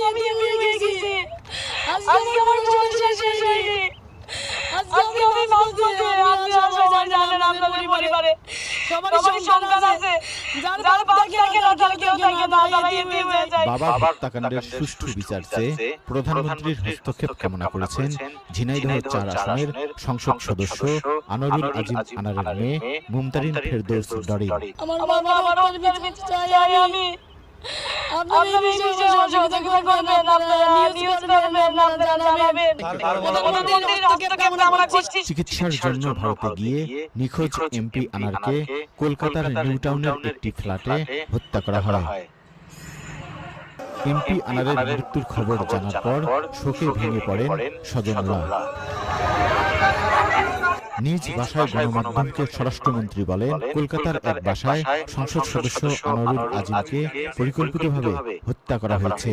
আমি হয়ে গেছি। আজকে আমার জীবন শেষ হয়নি। আজকে আমি বাঁচবো যে আজকে সবাই জানেন আপনাদের পরিবারে সবারই সন্তান আছে, যার বাপ থাকে না, তার কেউ থাকে না, তারা এতিম হয়ে যায়। বাবার হত্যাকাণ্ডের সুষ্ঠু বিচার চেয়ে প্রধানমন্ত্রীর হস্তক্ষেপ কামনা করেছেন ঝিনাইদহ ৪ আসনের সংসদ সদস্য আনোয়ারুল আজিম আনারের মেয়ে মুমতারিন ফেরদৌস ডরিন। আমার বাবার বিচার চাই আমি। আপনারা এই বিষয়ে সহযোগিতা করবেন, আপনারা নিউজ করবেন, আপনারা জানাবেন। প্রধানমন্ত্রীর হস্তক্ষেপ কামনা করছি। চিকিৎসার জন্য ভারতে গিয়ে নিখোঁজ এমপি আনারকে কলকাতার নিউটাউনের একটি ফ্ল্যাটে হত্যা করা হয়। এমপি আনারের মৃত্যুর খবর জানার পর শোকে ভেঙে পড়েন স্বজনরা। নিজ বাসায় গণমাধ্যমকে স্বরাষ্ট্রমন্ত্রী বলেন, কলকাতার এক বাসায় সংসদ সদস্য আনোয়ারুল আজিমকে পরিকল্পিতভাবে হত্যা করা হয়েছে।